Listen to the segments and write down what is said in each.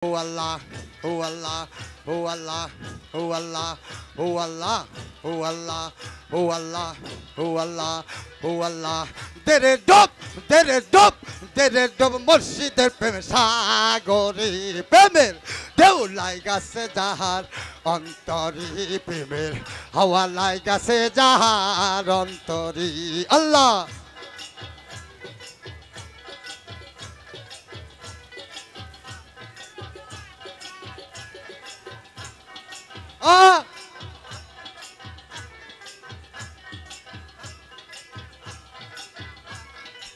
Oh Allah, oh Allah, oh Allah, oh Allah, oh Allah, oh Allah, oh Allah, oh Allah, oh Allah. Dere dop, মুর্শিদের প্রেম সাগরে প্রেমের ঢেউ লাইগাছে যাহার অন্তরি প্রেমের হাওয়া লাইগাছে যাহার অন্তরি আল্লাহ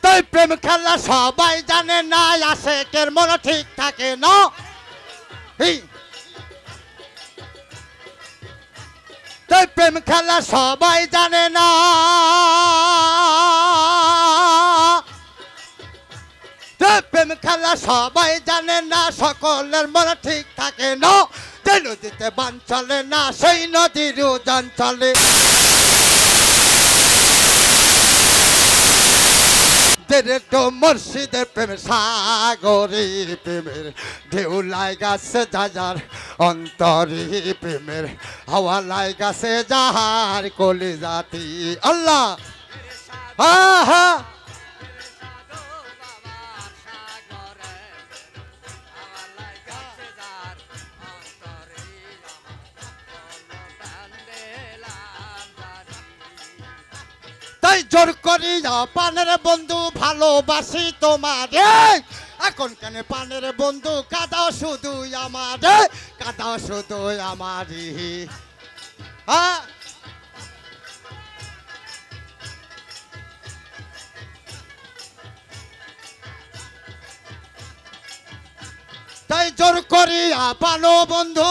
তাই প্রেম খেলা সবাই জানে না আশেকের মন ঠিক থাকে না তাই প্রেম খেলা সবাই জানে না তাই প্রেম খেলা সবাই জানে না সকলের মন ঠিক থাকে না যে নদীতে বান চলে না সেই নদীর উজান চলে মুর্শিদের প্রেম সাগরে প্রেমের ঢেউ লাইগাছে যাজার অন্তরে প্রেমের হাওয়া লাইগাছে যাহার কলিজাতি আল্লাহ হা হা তাই জোর করিয়া পানের বন্ধু ভালোবাসি তোমারে এখন কেন পানের বন্ধু কাদাও শুধু আমারে কাদাও শুধু আমারি তাই জোর করিয়া পানো বন্ধু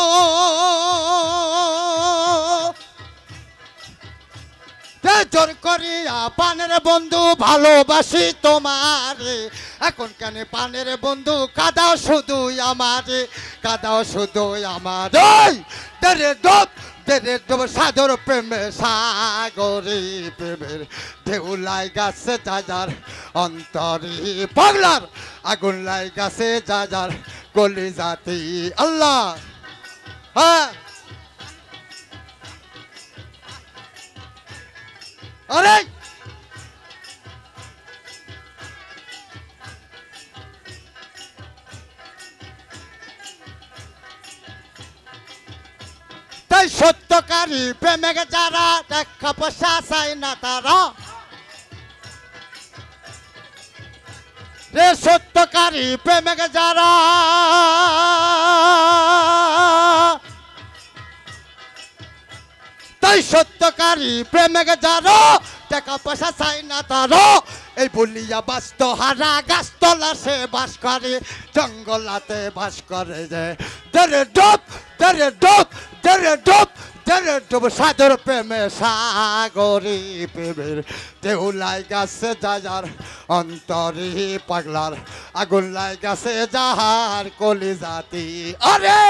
জোর করিয়া পানের বন্ধু ভালোবাসি তোমারে এখন কেন পানের বন্ধু কাদাও শুধু আমারে কাদাও শুধু আমারে দেরে ডোব সাদর প্রেমে সাগরে প্রেমের ঢেউ লাইগাছে যাজার অন্তরে পাগলার আগুন লাইগাছে যাজার কলিজাতি আল্লাহ হ্যাঁ আরে তাই সত্যকারী প্রেমিক যারা টাকা পয়সা চাই না তারা রে সত্যকারী প্রেমিক যারা তাই সত্যকারী প্রেমিক যারা টাকা পয়সা চাই না তারা এই বলিয়া বাস্ত হারা গাছতলা সে বাস করে জঙ্গলাতে বাস করে যে দেরে ডোব সাদর প্রেমে সাগরে প্রেমের ঢেউ লাইগাছে যাজার অন্তরে পাগলার আগুন লাইগাছে যাহার কলিজাতি আরে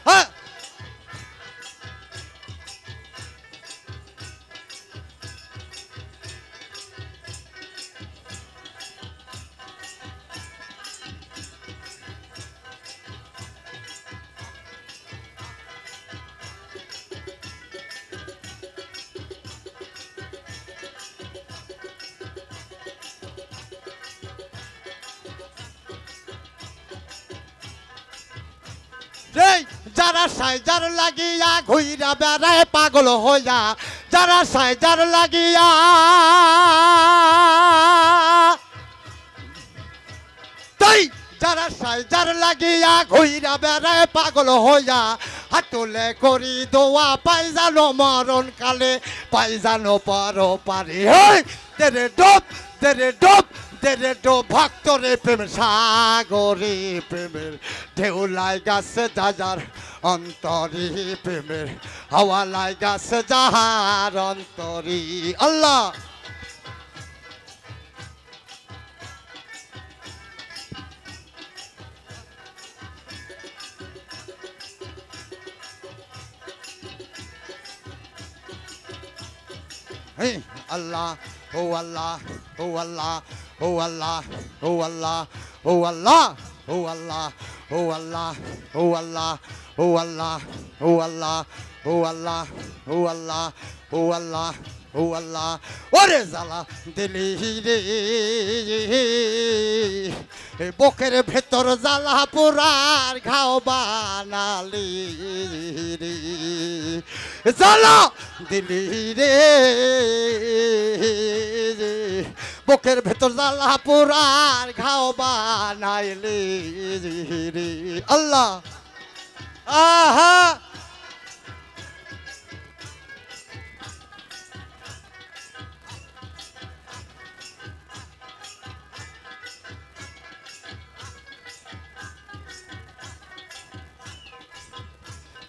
হ্যাঁ যারা সাইজার লাগিয়া ঘুইরা বেড়ায় পাগল হইয়া যারা সাইজার লাগিয়া তাই যারা সাইজার লাগিয়া ঘুইরা বেড়ায় পাগল হইয়া হাতুলে করি দোয়া পাই জানো মরণ কালে পাই জানো পর পারি তেরে ডোব ভক্তরে প্রেম সাগরে প্রেমের ঢেউ লাইগাছে যাজার অন্তরি প্রেমের হাওয়া লাইগাছে যাহার অন্তরি আল্লাহ আল্লাহ ও আল্লাহ ও আল্লাহ ও আল্লাহ ও আল্লাহ ও আল্লাহ ও আল্লাহ ও আল্লাহ ও আল্লাহ ও আল্লাহ ও আল্লাহ ও আল্লাহ ও আল্লাহ ও আল্লাহ ও আল্লাহ ওরে জ্বালা দিলি রে বুকের ভেতর জ্বালা পোড়ার ঘাও বানালি রে জ্বালা দিলি রে বুকের ভেতর জ্বালা পোড়ার ঘাও বানাইলি রে আল্লাহ আহা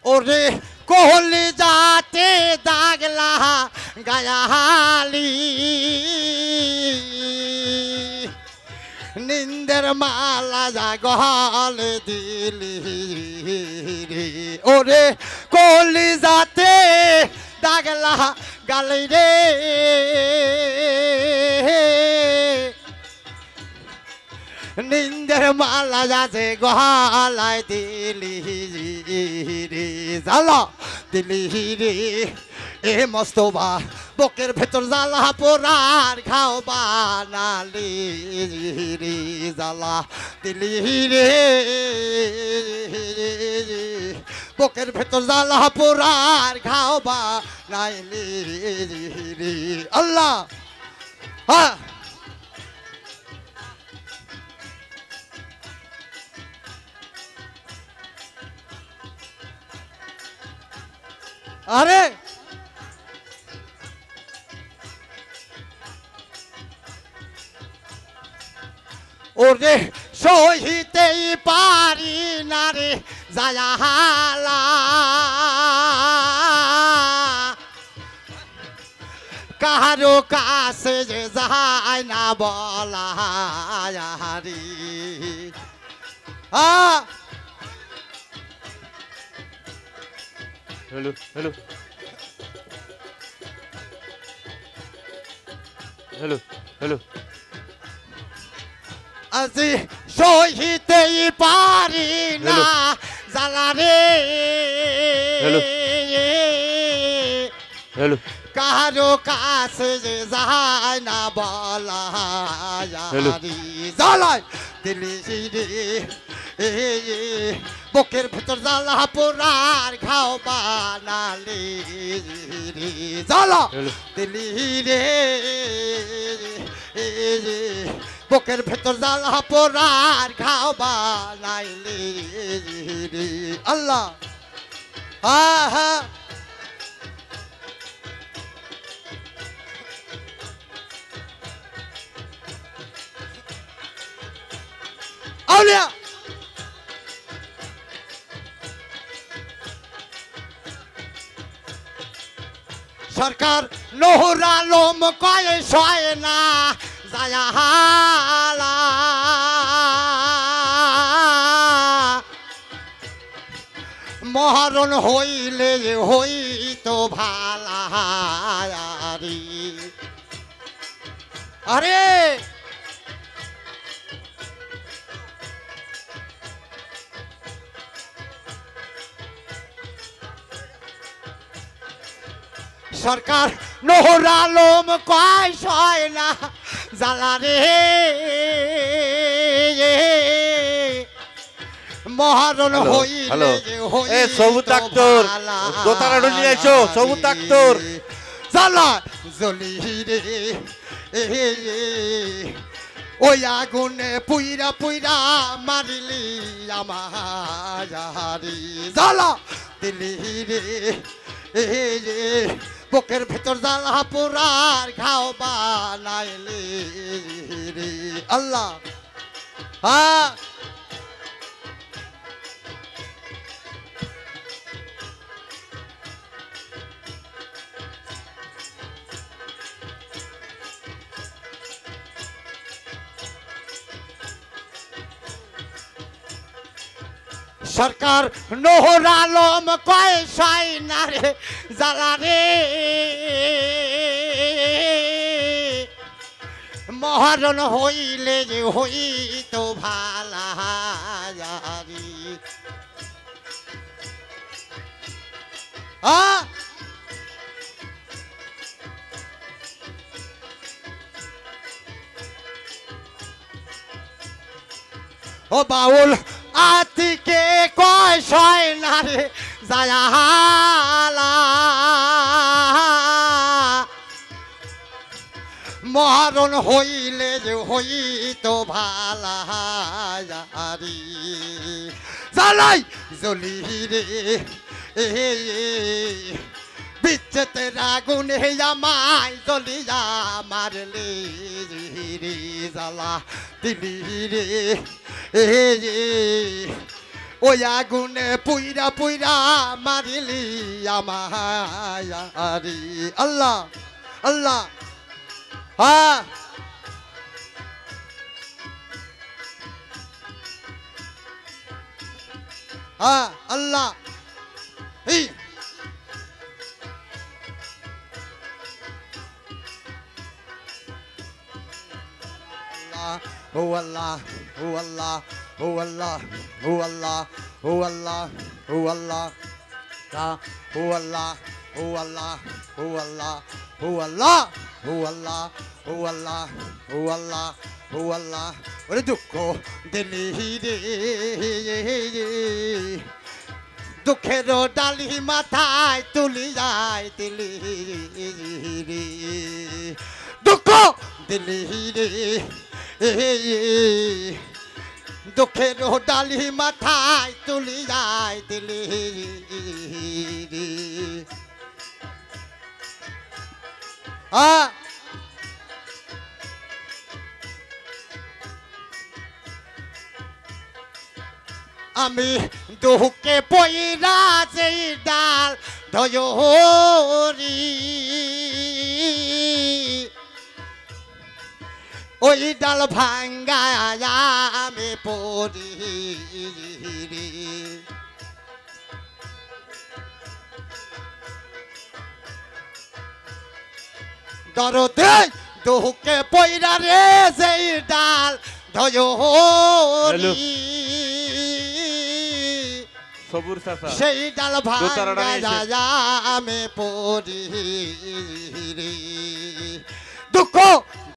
ওরে কোহলি যাতে দাগলা গায়ালি নিন্দের মালা যা গলে দিলি রে ওরে কোহলি যাতে দাগলা গালি রে নিন্দের মালা যাতে গলায় দিলি রে জ্বালা দিলি রে এ মস্তবা বুকের ভেতর জ্বালা পোড়ার ঘাও বানালি রে জ্বালা দিলি রে বুকের ভেতর জ্বালা পোড়ার ঘাও বানাইলি রে আল্লাহ হ্যাঁ আরে ওরে সহিতেই পারি না রে জায়ালা কারো কাছে যে যায় না বলা রে হ্যালো হ্যালো হ্যালো হ্যালো আজি সহিতেই পারি না জ্বালা রে হ্যালো হ্যালো কারো কাছে যে যায় না বলা হ্যালো জ্বালায় দিলি রে বুকের ভেতর জ্বালা পোড়ার ঘাও বানালি রে জ্বালা দিলি রে বুকের ভেতর জ্বালা পোড়ার ঘাও বানাইলি রে আল্লাহ আহা আউলিয়া সরকার নহর আলম কয় সয় না জায়ালা মহারণ হইলে হইতো ভালা আরে সরকার নহর আলম কয় সয় না জ্বালা রে মহারণ হইলে সবুজ আক্তর দোতারা নিয়ে এসো সবুজ আক্তর জ্বালা জ্বলি রে ওই আগুনে পুইরা পুইরা মারিলি আমারি জ্বালা দিলি রে বুকের ভেতর জ্বালা পোড়ার ঘাও বানাইলি রে আল্লাহ হ্যাঁ সরকার নহর আলম কয় সাই না রে জ্বালা রে মহারণ হইলে যে হইতো ভালা ও বাউল আতিকে কয় শয় না রে জায়ালা মরণ হইলে যে হইত ভালারি জালাই জলি রে বিচ্ছেতে রাগুনে আমায় জলিয়া মারলে রে জালা দিলি রে ওই আগুনে পুইরা পুইরা মারিলি আমারি আল্লাহ আল্লাহ হ্যাঁ হ্যাঁ আল্লাহ এই Oh Allah, oh Allah, oh Allah, oh Allah, oh Allah, oh Allah, oh Allah, oh Allah, oh Allah, oh Allah, oh Allah, oh Allah, oh Allah, oh Allah, ওরে দুঃখ দিলি রে দুঃখের ডালি মাথায় তুলি যায় দিলি রে দুঃখ দিলি রে দুঃখের ডালি মাথায় তুলি যায় দিলি আমি দুঃখে পইরা যেই ডাল ধরি ওই ডাল ভাঙ্গায় আমি পড়ি দরদে দুঃখে পইরা রে যেই ডাল ধরি সবুর চাচা সেই ডাল ভাঙ্গায় আমি পড়ি দুঃখ